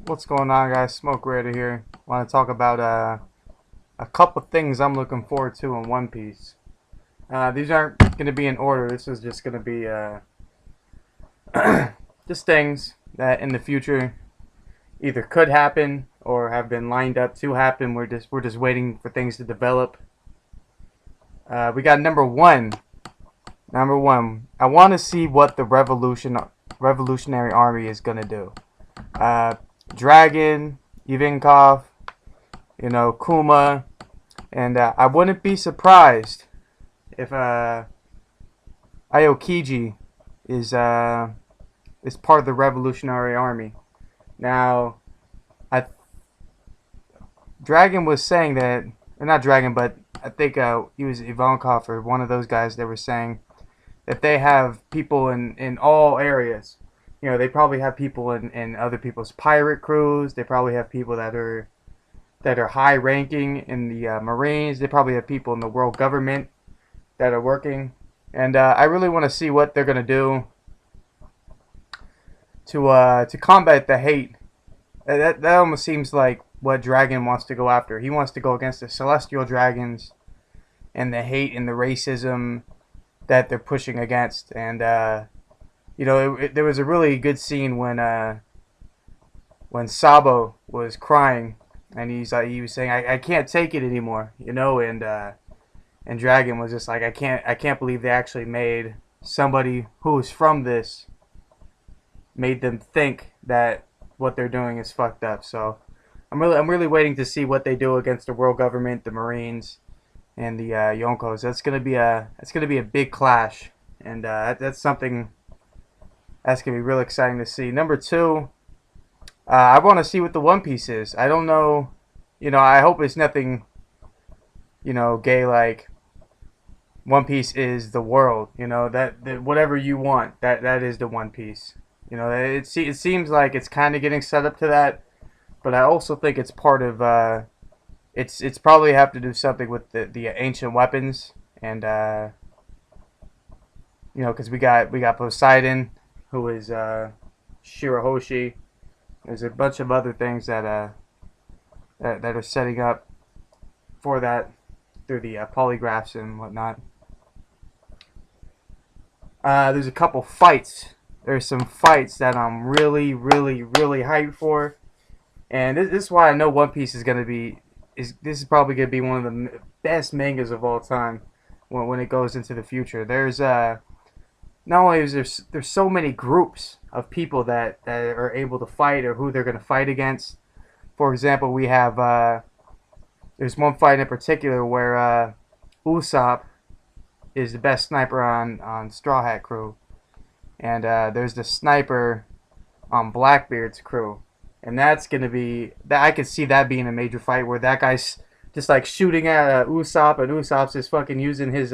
What's going on, guys? Smoke Raider here. Want to talk about a couple things I'm looking forward to in One Piece. These aren't going to be in order. This is just going to be just things that in the future either could happen or have been lined up to happen. We're just waiting for things to develop. We got number one. Number one. I want to see what the Revolutionary Army is going to do. Dragon, Ivankov, Kuma, and I wouldn't be surprised if Aokiji is part of the Revolutionary Army. Now, I Dragon was saying that, or not Dragon, but I think he was Ivankov or one of those guys that were saying that they have people in all areas. They probably have people in other people's pirate crews. They probably have people that are high ranking in the Marines. They probably have people in the world government that are working. And I really want to see what they're gonna do to combat the hate. That almost seems like what Dragon wants to go after. He wants to go against the Celestial Dragons and the hate and the racism that they're pushing against. And there was a really good scene when Sabo was crying and he was saying I can't take it anymore, and Dragon was just like I can't believe they actually made somebody who's from this made them think that what they're doing is fucked up. So I'm really waiting to see what they do against the world government, the Marines, and the Yonkos. That's gonna be a big clash, and that's something that's gonna be real exciting to see. Number two, I want to see what the One Piece is. I don't know, I hope it's nothing, gay like One Piece is the world. That whatever you want, that is the One Piece. It seems like it's kind of getting set up to that, but I also think it's part of it's probably have to do something with the ancient weapons and because we got Poseidon, who is Shirahoshi. There's a bunch of other things that are setting up for that through the polygraphs and whatnot. There's a couple fights. There's some fights that I'm really, really, really hyped for, and this is why I know One Piece is gonna be this is probably gonna be one of the best mangas of all time when it goes into the future. There's not only is there's so many groups of people that are able to fight or who they're going to fight against. For example, we have there's one fight in particular where Usopp is the best sniper on Straw Hat crew, and there's the sniper on Blackbeard's crew, and that's going to be that I could see that being a major fight where that guy's just like shooting at Usopp, and Usopp's just fucking using his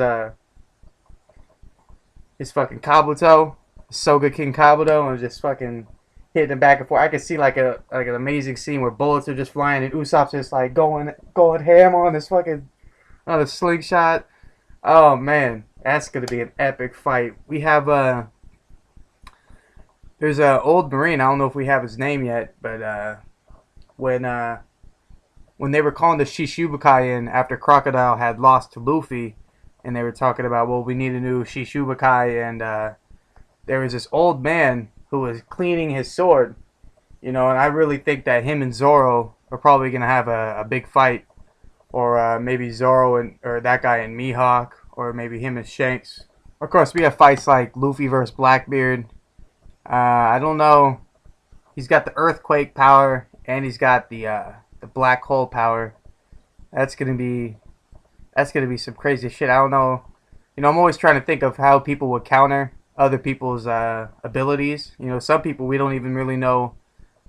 fucking Kabuto, Soga King Kabuto, and just fucking hitting him back and forth. I could see like an amazing scene where bullets are just flying and Usopp's just like going ham on this fucking on a slingshot. Oh man, that's gonna be an epic fight. We have there's a old Marine. I don't know if we have his name yet, but when they were calling the Shishibukai in after Crocodile had lost to Luffy, and they were talking about, well, we need a new Shishibukai, and there was this old man who was cleaning his sword, and I really think that him and Zoro are probably going to have a big fight, or maybe Zoro or that guy and Mihawk, or maybe him and Shanks. Of course, we have fights like Luffy versus Blackbeard. I don't know. He's got the earthquake power, and he's got the black hole power. That's gonna be some crazy shit. I don't know. I'm always trying to think of how people would counter other people's abilities. Some people we don't even really know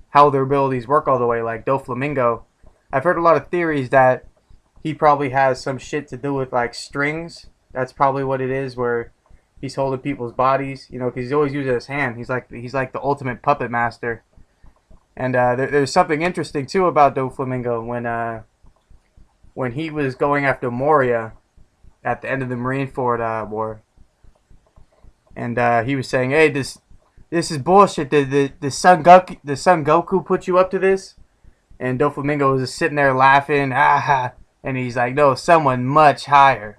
how their abilities work all the way. Like Doflamingo, I've heard a lot of theories that he probably has some shit to do with like strings. That's probably what it is, where he's holding people's bodies. Because he's always using his hand. He's like the ultimate puppet master. And there's something interesting too about Doflamingo when he was going after Moria at the end of the Marineford War, and he was saying, "Hey, this this is bullshit. The Son Goku put you up to this, and Doflamingo was just sitting there laughing, and he's like, no, someone much higher.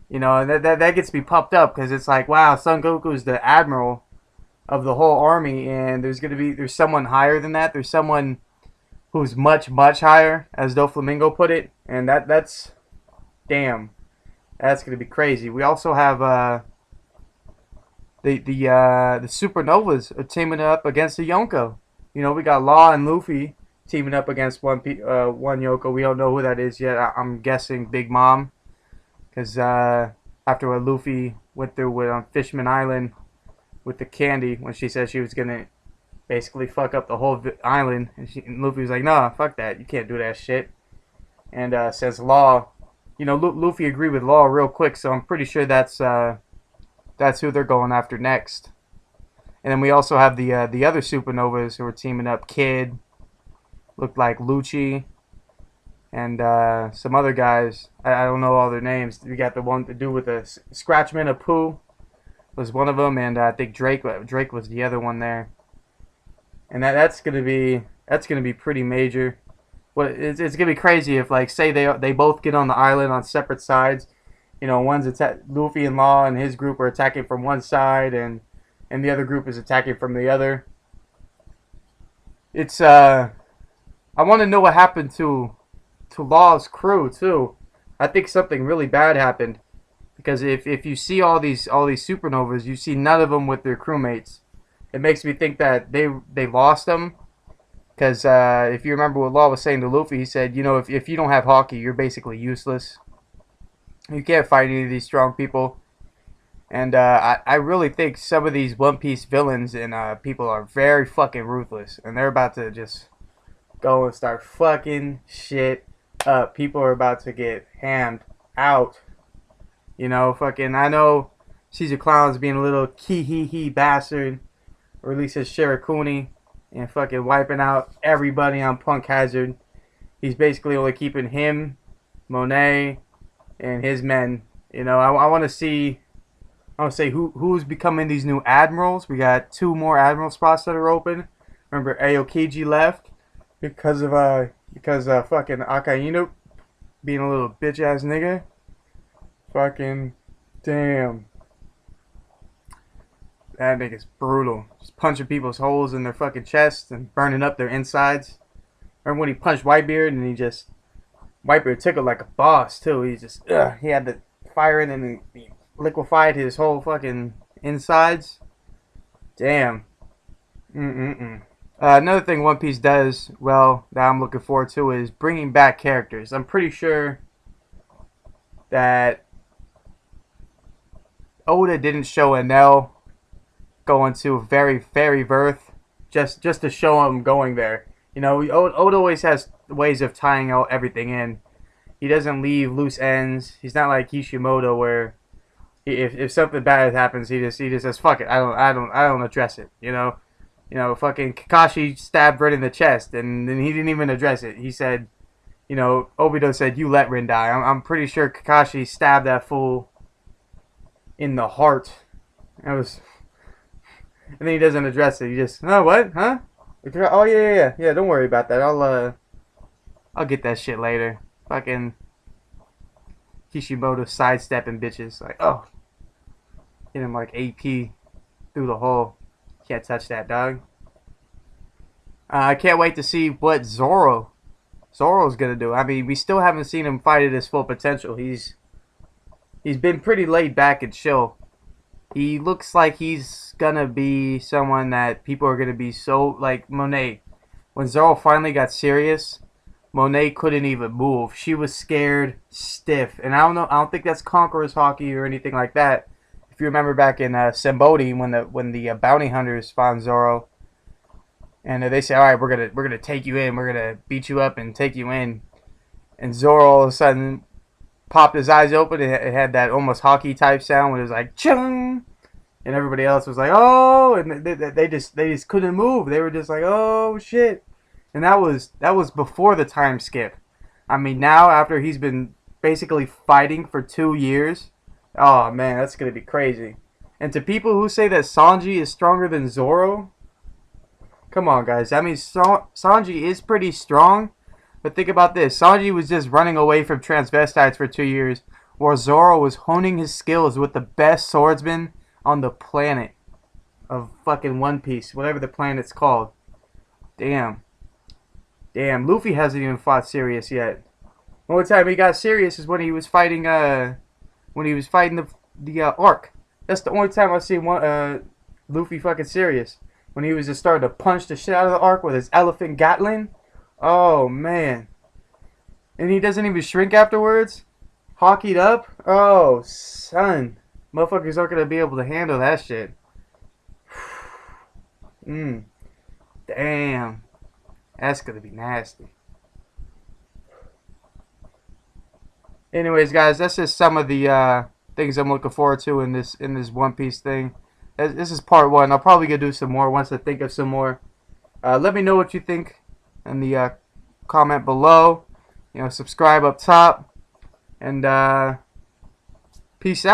You know, and that gets me pumped up because it's like, wow, Son Goku's the admiral of the whole army, and there's someone higher than that. There's someone who's much higher, as Doflamingo put it, and that's damn, that's gonna be crazy. We also have the Supernovas are teaming up against the Yonko. You know, we got Law and Luffy teaming up against one Yonko. We don't know who that is yet. I'm guessing Big Mom, because after what Luffy went through with on Fishman Island with the candy, when she said she was gonna basically fuck up the whole island, and Luffy was like, "Nah, fuck that. You can't do that shit." And says Law, you know, Luffy agreed with Law real quick, so I'm pretty sure that's who they're going after next. And then we also have the other Supernovas who are teaming up. Kid, looked like Lucci, and some other guys. I don't know all their names. We got the one to do with the Scratchman of Pooh was one of them, and I think Drake was the other one there. And that's gonna be pretty major. Well, it's gonna be crazy if, like, say they both get on the island on separate sides. You know, Luffy and Law and his group are attacking from one side, and the other group is attacking from the other. It's I want to know what happened to Law's crew too. I think something really bad happened, because if you see all these Supernovas, you see none of them with their crewmates. It makes me think that they lost them. Because if you remember what Law was saying to Luffy, he said, you know, if you don't have Haki, you're basically useless. You can't fight any of these strong people. And I really think some of these One Piece villains and people are very fucking ruthless. And they're about to just go and start fucking shit up. People are about to get hammed out. You know, fucking, I know Caesar Clown's being a little key bastard. Or at least his Shirakuni. And fucking wiping out everybody on Punk Hazard. He's basically only keeping him, Monet, and his men. You know, I want to see who's becoming these new admirals. We got 2 more admiral spots that are open. Remember, Aokiji left because of fucking Akainu being a little bitch ass nigga. Fucking damn. That nigga's brutal. Just punching people's holes in their fucking chests and burning up their insides. Remember when he punched Whitebeard and Whitebeard took it like a boss too. He had the fire in and he liquefied his whole fucking insides. Damn. Another thing One Piece does well that I'm looking forward to is bringing back characters. I'm pretty sure that Oda didn't show Enel going to very Verth just to show him going there. You know, Oda always has ways of tying out everything in. He doesn't leave loose ends. He's not like Kishimoto where if something bad happens, he just says fuck it. I don't address it. You know, fucking Kakashi stabbed Rin in the chest, and then he didn't even address it. He said, you know, Obito said, "You let Rin die." I'm pretty sure Kakashi stabbed that fool in the heart. And then he doesn't address it. He just, oh, what? Huh? Oh, yeah. Don't worry about that. I'll get that shit later. Fucking Kishimoto sidestepping bitches. Like, oh. Hit him like AP through the hole. Can't touch that, dog. I can't wait to see what Zoro's gonna do. I mean, we still haven't seen him fight at his full potential. He's been pretty laid back and chill. He looks like he's gonna be someone that people are gonna be so, like Monet. When Zoro finally got serious, Monet couldn't even move. She was scared stiff. And I don't think that's Conqueror's Haki or anything like that. If you remember back in Sembodi when the bounty hunters found Zoro, and they say, all right, we're gonna take you in, we're gonna beat you up and take you in, and Zoro all of a sudden popped his eyes open. It had that almost Haki type sound when it was like chung, and everybody else was like, oh, and they just couldn't move. They were just like, oh shit, and that was before the time skip. I mean, now after he's been basically fighting for 2 years, oh man, that's gonna be crazy. And to people who say that Sanji is stronger than Zoro, come on, guys. I mean, Sanji is pretty strong, but think about this. Sanji was just running away from transvestites for 2 years, while Zoro was honing his skills with the best swordsman on the planet of fucking One Piece, whatever the planet's called. Damn. Damn, Luffy hasn't even fought Sirius yet. The only time he got serious is when he was fighting the Ark. That's the only time I've seen Luffy fucking serious. When he was just starting to punch the shit out of the Ark with his elephant Gatling. Oh man. And he doesn't even shrink afterwards. Hockeyed up. Oh son. Motherfuckers aren't gonna be able to handle that shit. Damn. That's gonna be nasty. Anyways, guys, that's just some of the things I'm looking forward to in this One Piece thing. This is part 1. I'll probably gonna do some more once I think of some more. Let me know what you think in the comment below. You know, subscribe up top, and peace out.